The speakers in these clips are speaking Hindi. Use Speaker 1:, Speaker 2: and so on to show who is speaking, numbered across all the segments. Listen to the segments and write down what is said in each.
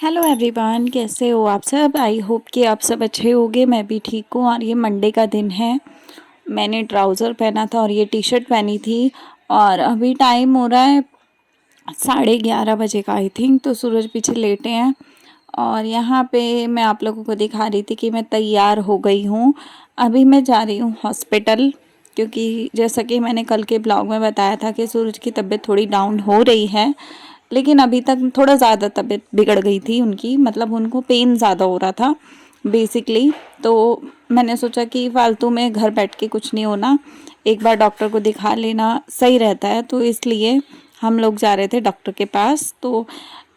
Speaker 1: हेलो एवरीवन, कैसे हो आप सब। आई होप कि आप सब अच्छे होंगे। मैं भी ठीक हूँ। और ये मंडे का दिन है। मैंने ट्राउज़र पहना था और ये टी शर्ट पहनी थी। और अभी टाइम हो रहा है 11:30 बजे का आई थिंक। तो सूरज पीछे लेटे हैं और यहाँ पे मैं आप लोगों को दिखा रही थी कि मैं तैयार हो गई हूँ। अभी मैं जा रही हूँ हॉस्पिटल, क्योंकि जैसा कि मैंने कल के ब्लॉग में बताया था कि सूरज की तबीयत थोड़ी डाउन हो रही है। लेकिन अभी तक थोड़ा ज़्यादा तबीयत बिगड़ गई थी उनकी, मतलब उनको पेन ज़्यादा हो रहा था बेसिकली। तो मैंने सोचा कि फालतू में घर बैठ के कुछ नहीं होना, एक बार डॉक्टर को दिखा लेना सही रहता है। तो इसलिए हम लोग जा रहे थे डॉक्टर के पास। तो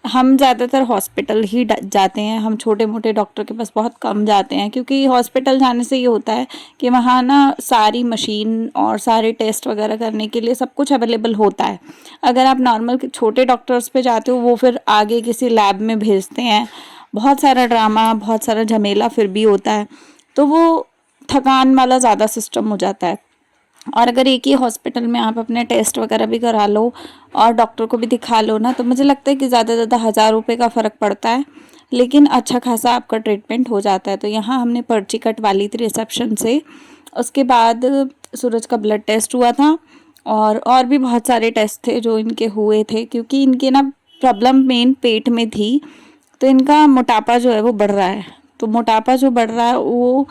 Speaker 1: हम ज़्यादातर हॉस्पिटल ही जाते हैं। हम छोटे मोटे डॉक्टर के पास बहुत कम जाते हैं, क्योंकि हॉस्पिटल जाने से ये होता है कि वहाँ ना सारी मशीन और सारे टेस्ट वगैरह करने के लिए सब कुछ अवेलेबल होता है। अगर आप नॉर्मल छोटे डॉक्टर्स पे जाते हो, वो फिर आगे किसी लैब में भेजते हैं। बहुत सारा ड्रामा, बहुत सारा झमेला फिर भी होता है। तो वो थकान वाला ज़्यादा सिस्टम हो जाता है। और अगर एक ही हॉस्पिटल में आप अपने टेस्ट वगैरह भी करा लो और डॉक्टर को भी दिखा लो ना, तो मुझे लगता है कि ज़्यादा से ज़्यादा 1000 रुपये का फ़र्क पड़ता है, लेकिन अच्छा खासा आपका ट्रीटमेंट हो जाता है। तो यहाँ हमने पर्ची कटवा ली थी रिसेप्शन से। उसके बाद सूरज का ब्लड टेस्ट हुआ था और भी बहुत सारे टेस्ट थे जो इनके हुए थे, क्योंकि इनके ना प्रॉब्लम मेन पेट में थी। तो इनका मोटापा जो है वो बढ़ रहा है। तो मोटापा जो बढ़ रहा है वो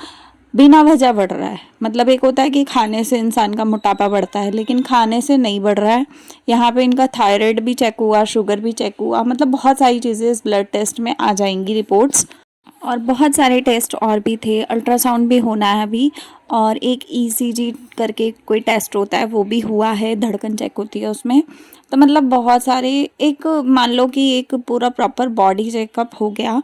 Speaker 1: बिना वजह बढ़ रहा है। मतलब एक होता है कि खाने से इंसान का मोटापा बढ़ता है, लेकिन खाने से नहीं बढ़ रहा है। यहाँ पे इनका थायराइड भी चेक हुआ, शुगर भी चेक हुआ, मतलब बहुत सारी चीज़ें इस ब्लड टेस्ट में आ जाएंगी रिपोर्ट्स। और बहुत सारे टेस्ट और भी थे। अल्ट्रासाउंड भी होना है अभी। और एक ईसीजी करके कोई टेस्ट होता है, वो भी हुआ है, धड़कन चेक होती है उसमें। तो मतलब बहुत सारे, एक मान लो कि एक पूरा प्रॉपर बॉडी चेकअप हो गया।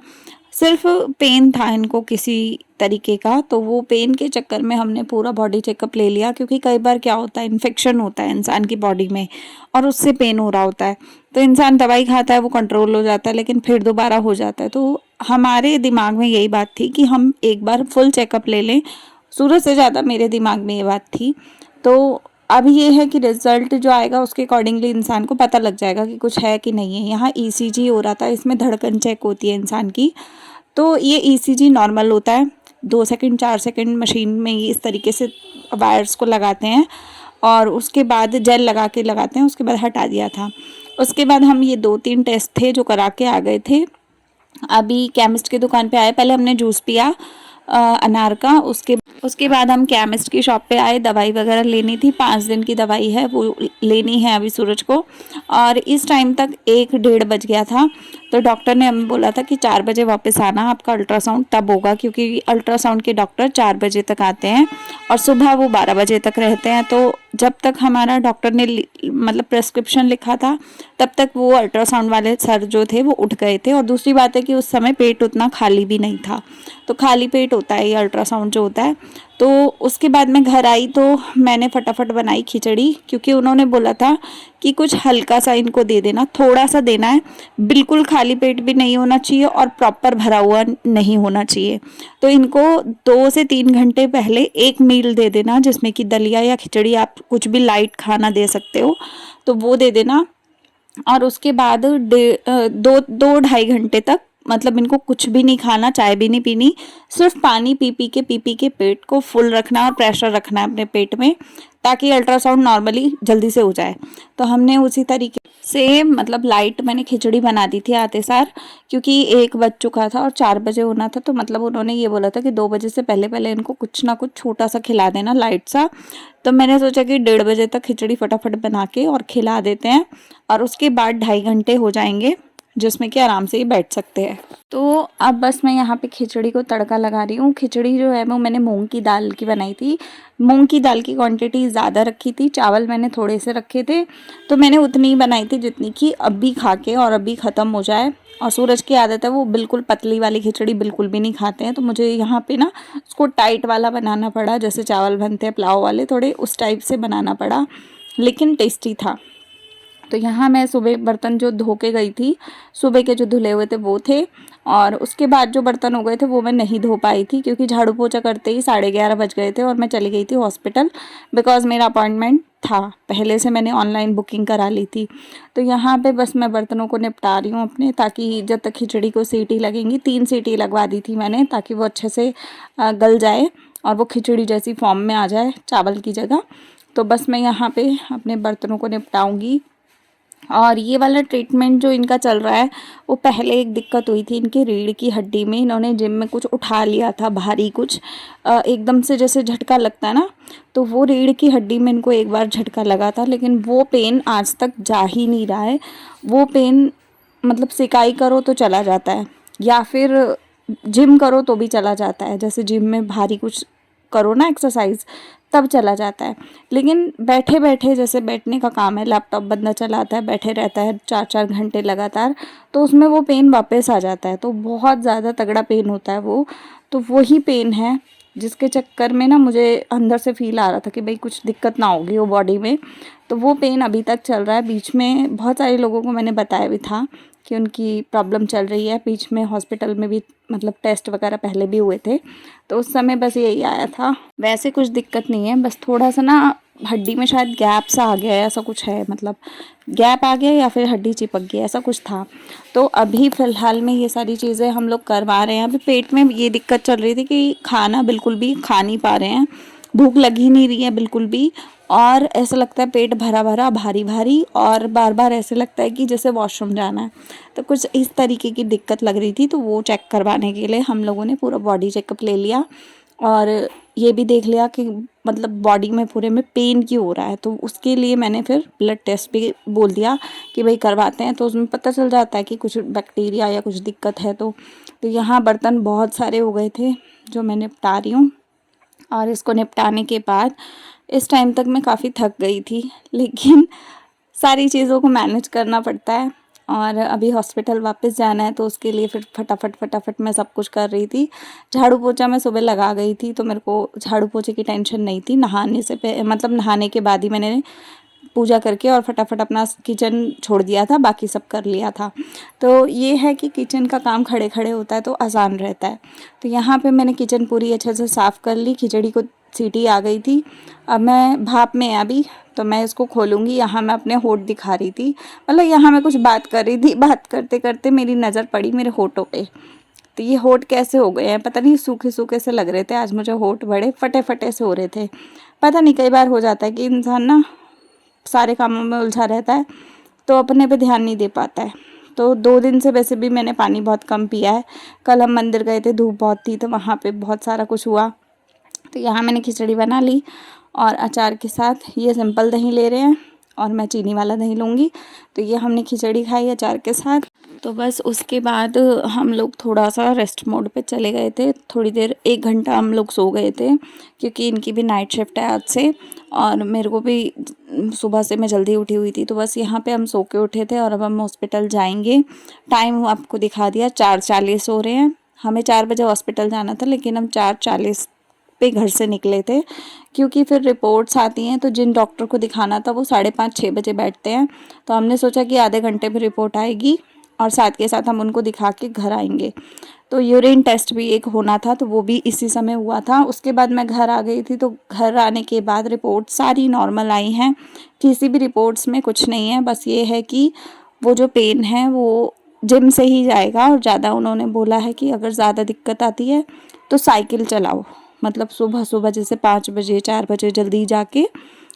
Speaker 1: सिर्फ पेन था इनको किसी तरीके का, तो वो पेन के चक्कर में हमने पूरा बॉडी चेकअप ले लिया, क्योंकि कई बार क्या होता है, इन्फेक्शन होता है इंसान की बॉडी में और उससे पेन हो रहा होता है। तो इंसान दवाई खाता है, वो कंट्रोल हो जाता है, लेकिन फिर दोबारा हो जाता है। तो हमारे दिमाग में यही बात थी कि हम एक बार फुल चेकअप ले लें। सूरज से ज़्यादा मेरे दिमाग में ये बात थी। तो अब ये है कि रिजल्ट जो आएगा उसके अकॉर्डिंगली इंसान को पता लग जाएगा कि कुछ है कि नहीं है। यहाँ ईसीजी हो रहा था, इसमें धड़कन चेक होती है इंसान की। तो ये ईसीजी नॉर्मल होता है। 2 सेकंड 4 सेकंड मशीन में ये इस तरीके से वायर्स को लगाते हैं और उसके बाद जेल लगा के लगाते हैं, उसके बाद हटा दिया था। उसके बाद हम ये 2-3 टेस्ट थे जो करा के आ गए थे। अभी केमिस्ट की दुकान पे आए, पहले हमने जूस पिया अनार का। उसके बाद हम केमिस्ट की शॉप पे आए, दवाई वगैरह लेनी थी। 5 दिन की दवाई है, वो लेनी है अभी सूरज को। और इस टाइम तक 1-1:30 बज गया था। तो डॉक्टर ने हमें बोला था कि 4 बजे वापस आना, आपका अल्ट्रासाउंड तब होगा, क्योंकि अल्ट्रासाउंड के डॉक्टर 4 बजे तक आते हैं और सुबह वो 12 बजे तक रहते हैं। तो जब तक हमारा डॉक्टर ने मतलब प्रेस्क्रिप्शन लिखा था, तब तक वो अल्ट्रासाउंड वाले सर जो थे वो उठ गए थे। और दूसरी बात है कि उस समय पेट उतना खाली भी नहीं था। तो खाली पेट होता है ये अल्ट्रासाउंड जो होता है। तो उसके बाद मैं घर आई तो मैंने फटाफट बनाई खिचड़ी, क्योंकि उन्होंने बोला था कि कुछ हल्का सा इनको दे देना, थोड़ा सा देना है, बिल्कुल खाली पेट भी नहीं होना चाहिए और प्रॉपर भरा हुआ नहीं होना चाहिए। तो इनको 2 से 3 घंटे पहले एक मील दे देना, जिसमें कि दलिया या खिचड़ी, आप कुछ भी लाइट खाना दे सकते हो, तो वो दे देना। और उसके बाद 2-2-2-2.5 घंटे तक मतलब इनको कुछ भी नहीं खाना, चाय भी नहीं पीनी, सिर्फ पानी पी पी के पेट को फुल रखना और प्रेशर रखना है अपने पेट में, ताकि अल्ट्रासाउंड नॉर्मली जल्दी से हो जाए। तो हमने उसी तरीके से मतलब लाइट मैंने खिचड़ी बना दी थी आते सार, क्योंकि 1 बज चुका था और 4 बजे होना था। तो मतलब उन्होंने ये बोला था कि 2 बजे से पहले पहले इनको कुछ ना कुछ छोटा सा खिला देना, लाइट सा। तो मैंने सोचा कि 1:30 बजे तक खिचड़ी फटाफट बना के और खिला देते हैं, और उसके बाद 2.5 घंटे हो जाएंगे जिसमें कि आराम से ही बैठ सकते हैं। तो अब बस मैं यहाँ पे खिचड़ी को तड़का लगा रही हूँ। खिचड़ी जो है वो मैंने मूंग की दाल की बनाई थी। मूंग की दाल की क्वांटिटी ज़्यादा रखी थी, चावल मैंने थोड़े से रखे थे। तो मैंने उतनी ही बनाई थी जितनी कि अभी खा के और अभी ख़त्म हो जाए। और सूरज की आदत है, वो बिल्कुल पतली वाली खिचड़ी बिल्कुल भी नहीं खाते हैं। तो मुझे यहाँ पे ना उसको टाइट वाला बनाना पड़ा, जैसे चावल बनते हैं पुलाव वाले, थोड़े उस टाइप से बनाना पड़ा, लेकिन टेस्टी था। तो यहाँ मैं सुबह बर्तन जो धो के गई थी, सुबह के जो धुले हुए थे वो थे, और उसके बाद जो बर्तन हो गए थे वो मैं नहीं धो पाई थी क्योंकि झाड़ू पोछा करते ही 11:30 बज गए थे और मैं चली गई थी हॉस्पिटल, बिकॉज़ मेरा अपॉइंटमेंट था, पहले से मैंने ऑनलाइन बुकिंग करा ली थी। तो यहाँ पे बस मैं बर्तनों को निपटा रही हूँ अपने, ताकि जब तक खिचड़ी को सीटी लगेंगी, 3 सीटी लगवा दी थी मैंने ताकि वो अच्छे से गल जाए और वो खिचड़ी जैसी फॉर्म में आ जाए चावल की जगह। तो बस मैं यहाँ पे अपने बर्तनों को निपटाऊंगी। और ये वाला ट्रीटमेंट जो इनका चल रहा है, वो पहले एक दिक्कत हुई थी इनकी रीढ़ की हड्डी में, इन्होंने जिम में कुछ उठा लिया था भारी कुछ, एकदम से जैसे झटका लगता है ना, तो वो रीढ़ की हड्डी में इनको एक बार झटका लगा था, लेकिन वो पेन आज तक जा ही नहीं रहा है। वो पेन मतलब सिकाई करो तो चला जाता है, या फिर जिम करो तो भी चला जाता है, जैसे जिम में भारी कुछ करो ना एक्सरसाइज, तब चला जाता है। लेकिन बैठे बैठे, जैसे बैठने का काम है, लैपटॉप बंदा चलाता है, बैठे रहता है 4-4 घंटे लगातार, तो उसमें वो पेन वापस आ जाता है, तो बहुत ज़्यादा तगड़ा पेन होता है वो। तो वही पेन है जिसके चक्कर में ना मुझे अंदर से फील आ रहा था कि भाई कुछ दिक्कत ना होगी वो बॉडी में। तो वो पेन अभी तक चल रहा है। बीच में बहुत सारे लोगों को मैंने बताया भी था कि उनकी प्रॉब्लम चल रही है, बीच में हॉस्पिटल में भी मतलब टेस्ट वगैरह पहले भी हुए थे, तो उस समय बस यही आया था। वैसे कुछ दिक्कत नहीं है, बस थोड़ा सा ना हड्डी में शायद गैप सा आ गया है, ऐसा कुछ है, मतलब गैप आ गया या फिर हड्डी चिपक गई, ऐसा कुछ था। तो अभी फ़िलहाल में ये सारी चीज़ें हम लोग करवा रहे हैं। अभी पेट में ये दिक्कत चल रही थी कि खाना बिल्कुल भी खा नहीं पा रहे हैं, भूख लग ही नहीं रही है बिल्कुल भी, और ऐसा लगता है पेट भरा भरा भारी भारी, और बार बार ऐसे लगता है कि जैसे वॉशरूम जाना है। तो कुछ इस तरीके की दिक्कत लग रही थी, तो वो चेक करवाने के लिए हम लोगों ने पूरा बॉडी चेकअप ले लिया, और ये भी देख लिया कि मतलब बॉडी में पूरे में पेन क्यों हो रहा है। तो उसके लिए मैंने फिर ब्लड टेस्ट भी बोल दिया कि भाई करवाते हैं, तो उसमें पता चल जाता है कि कुछ बैक्टीरिया या कुछ दिक्कत है। तो यहाँ बर्तन बहुत सारे हो गए थे जो मैं निपटा रही हूँ, और इसको निपटाने के बाद इस टाइम तक मैं काफ़ी थक गई थी, लेकिन सारी चीज़ों को मैनेज करना पड़ता है। और अभी हॉस्पिटल वापस जाना है, तो उसके लिए फिर फटाफट फटाफट मैं सब कुछ कर रही थी। झाड़ू पोछा मैं सुबह लगा गई थी, तो मेरे को झाड़ू पोछे की टेंशन नहीं थी। नहाने से मतलब नहाने के बाद ही मैंने पूजा करके और फटाफट अपना किचन छोड़ दिया था, बाकी सब कर लिया था। तो ये है कि किचन का काम खड़े खड़े होता है तो आसान रहता है। तो यहाँ पे मैंने किचन पूरी अच्छे से साफ़ कर ली, खिचड़ी को सीटी आ गई थी, अब मैं भाप में है अभी, तो मैं इसको खोलूँगी। यहाँ मैं अपने होंठ दिखा रही थी, मतलब यहाँ मैं कुछ बात कर रही थी, बात करते करते मेरी नज़र पड़ी मेरे होठों पे। तो ये होंठ कैसे हो गए हैं पता नहीं, सूखे सूखे से लग रहे थे आज मुझे, होंठ बड़े फटे फटे से हो रहे थे। पता नहीं, कई बार हो जाता है कि इंसान ना सारे कामों में उलझा रहता है तो अपने पे ध्यान नहीं दे पाता है। तो 2 दिन से वैसे भी मैंने पानी बहुत कम पिया है। कल हम मंदिर गए थे, धूप बहुत थी, तो वहाँ पे बहुत सारा कुछ हुआ। तो यहाँ मैंने खिचड़ी बना ली, और अचार के साथ ये सिंपल दही ले रहे हैं, और मैं चीनी वाला दही लूँगी। तो ये हमने खिचड़ी खाई अचार के साथ। तो बस उसके बाद हम लोग थोड़ा सा रेस्ट मोड पे चले गए थे, थोड़ी देर 1 घंटा हम लोग सो गए थे, क्योंकि इनकी भी नाइट शिफ्ट है आज से, और मेरे को भी सुबह से मैं जल्दी उठी हुई थी। तो बस यहाँ पे हम सो के उठे थे, और अब हम हॉस्पिटल जाएंगे। टाइम आपको दिखा दिया, 4:40 हो रहे हैं। हमें 4 बजे हॉस्पिटल जाना था, लेकिन हम 4:40 पे घर से निकले थे, क्योंकि फिर रिपोर्ट्स आती हैं, तो जिन डॉक्टर को दिखाना था वो 5:30-6 बजे बैठते हैं। तो हमने सोचा कि आधे घंटे में रिपोर्ट आएगी, और साथ के साथ हम उनको दिखा के घर आएंगे। तो यूरिन टेस्ट भी एक होना था, तो वो भी इसी समय हुआ था। उसके बाद मैं घर आ गई थी, तो घर आने के बाद रिपोर्ट सारी नॉर्मल आई हैं, किसी भी रिपोर्ट्स में कुछ नहीं है। बस ये है कि वो जो पेन है वो जिम से ही जाएगा, और ज़्यादा उन्होंने बोला है कि अगर ज़्यादा दिक्कत आती है तो साइकिल चलाओ, मतलब सुबह सुबह जैसे 5 बजे 4 बजे जल्दी जाके,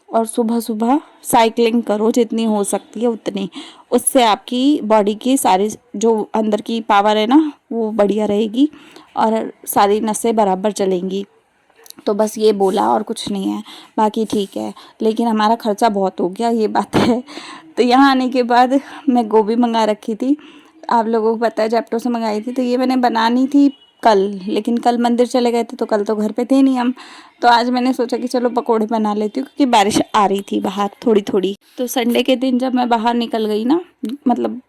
Speaker 1: और सुबह सुबह साइकिलिंग करो जितनी हो सकती है उतनी। उससे आपकी बॉडी की सारी जो अंदर की पावर है ना वो बढ़िया रहेगी, और सारी नसें बराबर चलेंगी। तो बस ये बोला, और कुछ नहीं है, बाकी ठीक है। लेकिन हमारा खर्चा बहुत हो गया, ये बात है। तो यहाँ आने के बाद मैं गोभी मंगा रखी थी, आप लोगों को पता है जेप्टो से मंगाई थी। तो ये मैंने बनानी थी कल, लेकिन कल मंदिर चले गए थे, तो कल तो घर पे थे नहीं हम। तो आज मैंने सोचा कि चलो पकोड़े बना लेती हूँ, क्योंकि बारिश आ रही थी बाहर थोड़ी थोड़ी। तो संडे के दिन जब मैं बाहर निकल गई ना, मतलब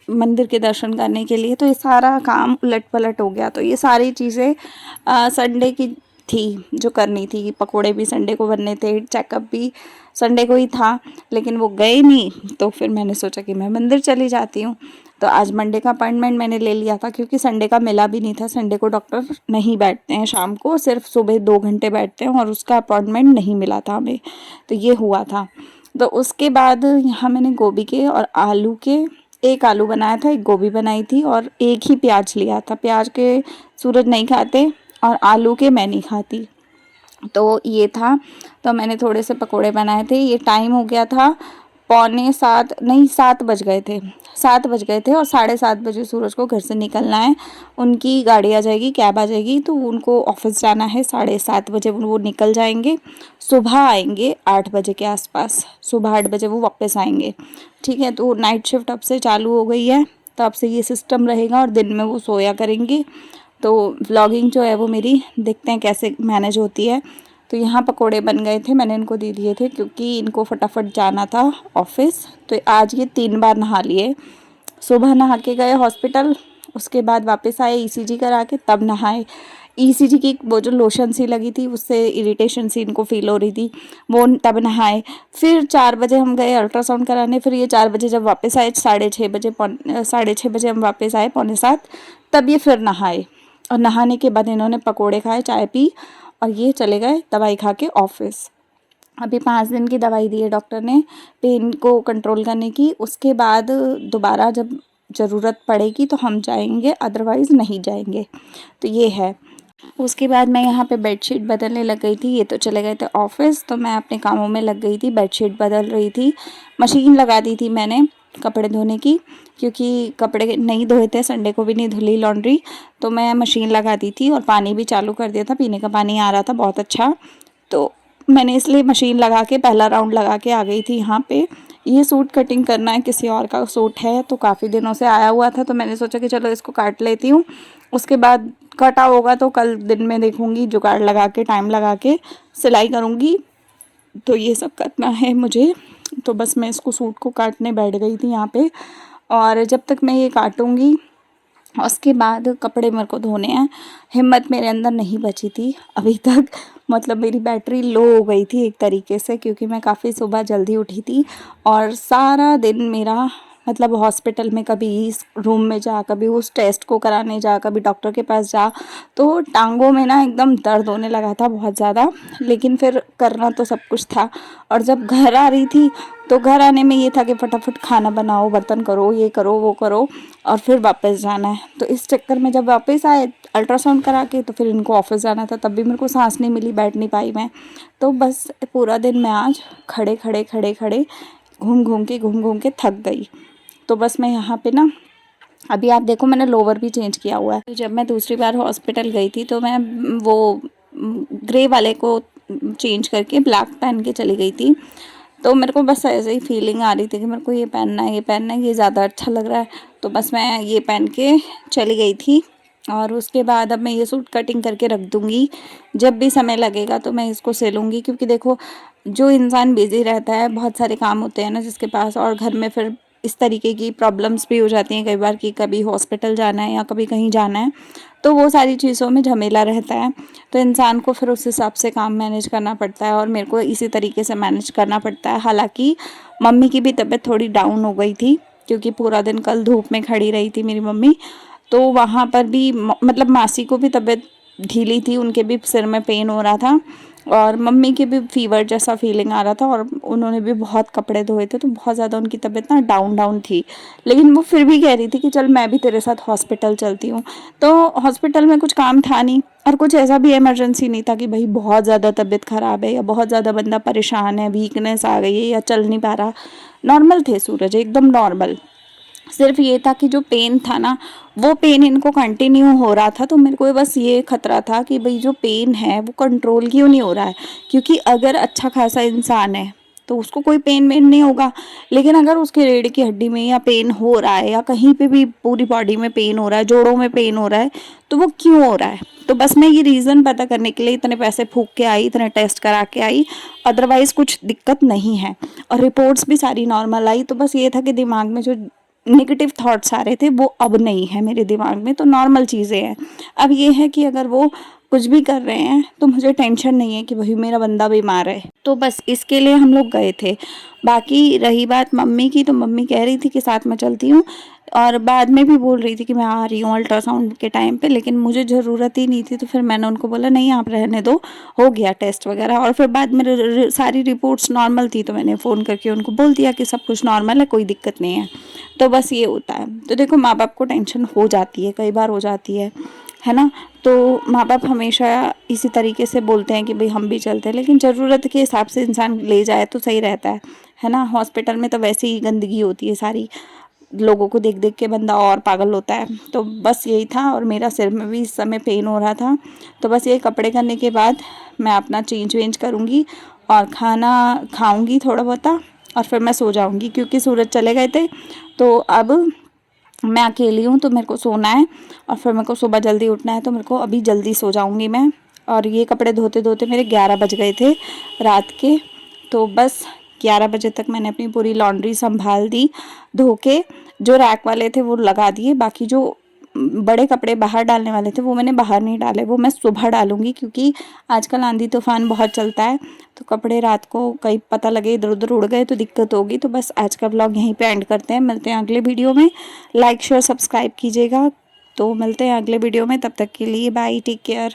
Speaker 1: मंदिर के दर्शन करने के लिए, तो ये सारा काम उलट पलट हो गया। तो ये सारी चीज़ें संडे की थी जो करनी थी। पकोड़े भी संडे को बनने थे, चेकअप भी संडे को ही था, लेकिन वो गए नहीं, तो फिर मैंने सोचा कि मैं मंदिर चली जाती हूँ। तो आज मंडे का अपॉइंटमेंट मैंने ले लिया था, क्योंकि संडे का मिला भी नहीं था। संडे को डॉक्टर नहीं बैठते हैं शाम को, सिर्फ सुबह 2 घंटे बैठते हैं, और उसका अपॉइंटमेंट नहीं मिला था हमें, तो ये हुआ था। तो उसके बाद यहाँ मैंने गोभी के और आलू के, एक आलू बनाया था, एक गोभी बनाई थी, और एक ही प्याज लिया था। प्याज के सूरज नहीं खाते और आलू के मैं नहीं खाती, तो ये था। तो मैंने थोड़े से पकोड़े बनाए थे। ये टाइम हो गया था 6:45, नहीं 7 बज गए थे, 7 बज गए थे, और 7:30 बजे सूरज को घर से निकलना है। उनकी गाड़ी आ जाएगी, कैब आ जाएगी, तो उनको ऑफिस जाना है। 7:30 बजे वो निकल जाएंगे, सुबह आएंगे 8 बजे के आसपास, सुबह 8 बजे वो वापस आएंगे। ठीक है, तो नाइट शिफ्ट अब से चालू हो गई है, तो अब से ये सिस्टम रहेगा, और दिन में वो सोया करेंगे। तो व्लॉगिंग जो है वो मेरी देखते हैं कैसे मैनेज होती है। तो यहाँ पकोड़े बन गए थे, मैंने इनको दे दिए थे क्योंकि इनको फटाफट जाना था ऑफिस। तो आज ये 3 बार नहा लिए। सुबह नहा के गए हॉस्पिटल, उसके बाद वापस आए, ईसीजी करा के तब नहाए। ईसीजी की वो जो लोशन सी लगी थी, उससे इरिटेशन सी इनको फील हो रही थी, वो तब नहाए। फिर 4 बजे हम गए अल्ट्रासाउंड कराने। फिर ये 4 बजे जब वापस आए, 6:30 बजे हम वापस आए, 6:45, तब ये फिर नहाए। और नहाने के बाद इन्होंने पकोड़े खाए, चाय पी, और ये चले गए दवाई खा के ऑफिस। अभी 5 दिन की दवाई दी है डॉक्टर ने पेन को कंट्रोल करने की। उसके बाद दोबारा जब ज़रूरत पड़ेगी तो हम जाएंगे, अदरवाइज़ नहीं जाएंगे। तो ये है। उसके बाद मैं यहाँ पे बेडशीट बदलने लग गई थी। ये तो चले गए थे ऑफिस, तो मैं अपने कामों में लग गई थी, बेडशीट बदल रही थी। मशीन लगा दी थी मैंने कपड़े धोने की, क्योंकि कपड़े नहीं धोए थे, संडे को भी नहीं धुली लॉन्ड्री, तो मैं मशीन लगा दी थी। और पानी भी चालू कर दिया था, पीने का पानी आ रहा था बहुत अच्छा। तो मैंने इसलिए मशीन लगा के पहला राउंड लगा के आ गई थी यहाँ पे। ये सूट कटिंग करना है, किसी और का सूट है, तो काफ़ी दिनों से आया हुआ था, तो मैंने सोचा कि चलो इसको काट लेती हूँ। उसके बाद कटा होगा तो कल दिन में देखूँगी, जुगाड़ लगा के, टाइम लगा के सिलाई करूँगी। तो ये सब करना है मुझे। तो बस मैं इसको सूट को काटने बैठ गई थी यहाँ पे, और जब तक मैं ये काटूँगी उसके बाद कपड़े मेरे को धोने हैं। हिम्मत मेरे अंदर नहीं बची थी अभी तक, मतलब मेरी बैटरी लो हो गई थी एक तरीके से, क्योंकि मैं काफ़ी सुबह जल्दी उठी थी, और सारा दिन मेरा मतलब हॉस्पिटल में, कभी इस रूम में जा, कभी उस टेस्ट को कराने जा, कभी डॉक्टर के पास जा, तो टांगों में ना एकदम दर्द होने लगा था बहुत ज़्यादा। लेकिन फिर करना तो सब कुछ था। और जब घर आ रही थी, तो घर आने में ये था कि फटाफट खाना बनाओ, बर्तन करो, ये करो, वो करो, और फिर वापस जाना है। तो इस चक्कर में जब वापस आए अल्ट्रासाउंड करा के, तो फिर इनको ऑफिस जाना था, तब भी मेरे को सांस नहीं मिली, बैठ नहीं पाई मैं। तो बस पूरा दिन मैं आज खड़े खड़े खड़े खड़े घूम घूम के थक गई। तो बस मैं यहाँ पे ना, अभी आप देखो मैंने लोवर भी चेंज किया हुआ है। तो जब मैं दूसरी बार हॉस्पिटल गई थी, तो मैं वो ग्रे वाले को चेंज करके ब्लैक पहन के चली गई थी। तो मेरे को बस ऐसे ही फीलिंग आ रही थी कि मेरे को ये पहनना है, ये पहनना है, ये ज़्यादा अच्छा लग रहा है, तो बस मैं ये पहन के चली गई थी। और उसके बाद अब मैं ये सूट कटिंग करके रख दूँगी, जब भी समय लगेगा तो मैं इसको सिलूँगी। क्योंकि देखो, जो इंसान बिज़ी रहता है, बहुत सारे काम होते हैं ना जिसके पास, और घर में फिर इस तरीके की प्रॉब्लम्स भी हो जाती हैं कई बार, कि कभी हॉस्पिटल जाना है या कभी कहीं जाना है, तो वो सारी चीज़ों में झमेला रहता है। तो इंसान को फिर उस हिसाब से काम मैनेज करना पड़ता है, और मेरे को इसी तरीके से मैनेज करना पड़ता है। हालांकि मम्मी की भी तबीयत थोड़ी डाउन हो गई थी, क्योंकि पूरा दिन कल धूप में खड़ी रही थी मेरी मम्मी। तो वहाँ पर भी मतलब मासी को भी तबीयत ढीली थी, उनके भी सिर में पेन हो रहा था, और मम्मी के भी फीवर जैसा फीलिंग आ रहा था, और उन्होंने भी बहुत कपड़े धोए थे, तो बहुत ज़्यादा उनकी तबीयत ना डाउन डाउन थी। लेकिन वो फिर भी कह रही थी कि चल मैं भी तेरे साथ हॉस्पिटल चलती हूँ। तो हॉस्पिटल में कुछ काम था नहीं, और कुछ ऐसा भी इमरजेंसी नहीं था कि भाई बहुत ज़्यादा तबीयत ख़राब है, या बहुत ज़्यादा बंदा परेशान है, वीकनेस आ गई है, या चल नहीं पा रहा। नॉर्मल थे सूरज, एकदम नॉर्मल। सिर्फ ये था कि जो पेन था ना, वो पेन इनको कंटिन्यू हो रहा था। तो मेरे को बस ये खतरा था कि भाई जो पेन है वो कंट्रोल क्यों नहीं हो रहा है। क्योंकि अगर अच्छा खासा इंसान है तो उसको कोई पेन वेन नहीं होगा, लेकिन अगर उसके रीढ़ की हड्डी में या पेन हो रहा है, या कहीं पे भी पूरी बॉडी में पेन हो रहा है, जोड़ों में पेन हो रहा है, तो वो क्यों हो रहा है। तो बस मैं ये रीज़न पता करने के लिए इतने पैसे फूंक के आई, इतने टेस्ट करा के आई। अदरवाइज़ कुछ दिक्कत नहीं है, और रिपोर्ट्स भी सारी नॉर्मल आई। तो बस ये था कि दिमाग में जो नेगेटिव थॉट्स आ रहे थे वो अब नहीं है मेरे दिमाग में, तो नॉर्मल चीज़ें हैं। अब ये है कि अगर वो कुछ भी कर रहे हैं तो मुझे टेंशन नहीं है कि भाई मेरा बंदा बीमार है, तो बस इसके लिए हम लोग गए थे। बाकी रही बात मम्मी की, तो मम्मी कह रही थी कि साथ में चलती हूँ, और बाद में भी बोल रही थी कि मैं आ रही हूँ अल्ट्रासाउंड के टाइम पे, लेकिन मुझे ज़रूरत ही नहीं थी। तो फिर मैंने उनको बोला नहीं आप रहने दो, हो गया टेस्ट वगैरह। और फिर बाद में सारी रिपोर्ट्स नॉर्मल थी, तो मैंने फ़ोन करके उनको बोल दिया कि सब कुछ नॉर्मल है, कोई दिक्कत नहीं है। तो बस ये होता है। तो देखो माँ बाप को टेंशन हो जाती है, कई बार हो जाती है ना। तो माँ बाप हमेशा इसी तरीके से बोलते हैं कि भाई हम भी चलते हैं, लेकिन ज़रूरत के हिसाब से इंसान ले जाए तो सही रहता है ना। हॉस्पिटल में तो वैसे ही गंदगी होती है सारी, लोगों को देख देख के बंदा और पागल होता है। तो बस यही था, और मेरा सिर में भी इस समय पेन हो रहा था। तो बस ये कपड़े करने के बाद मैं अपना चेंज वेंज करूँगी और खाना खाऊँगी थोड़ा बहुता, और फिर मैं सो जाऊँगी, क्योंकि सूरज चले गए थे। तो अब मैं अकेली हूँ तो मेरे को सोना है, और फिर मेरे को सुबह जल्दी उठना है, तो मेरे को अभी जल्दी सो जाऊँगी मैं। और ये कपड़े धोते धोते मेरे 11 बज गए थे रात के। तो बस 11 बजे तक मैंने अपनी पूरी लॉन्ड्री संभाल दी, धो के जो रैक वाले थे वो लगा दिए। बाकी जो बड़े कपड़े बाहर डालने वाले थे वो मैंने बाहर नहीं डाले, वो मैं सुबह डालूंगी, क्योंकि आजकल आंधी तूफान बहुत चलता है। तो कपड़े रात को कहीं पता लगे इधर उधर उड़ गए तो दिक्कत होगी। तो बस आज का ब्लॉग यहीं पे एंड करते हैं, मिलते हैं अगले वीडियो में। लाइक शेयर सब्सक्राइब कीजिएगा। तो मिलते हैं अगले वीडियो में, तब तक के लिए बाय, टेक केयर।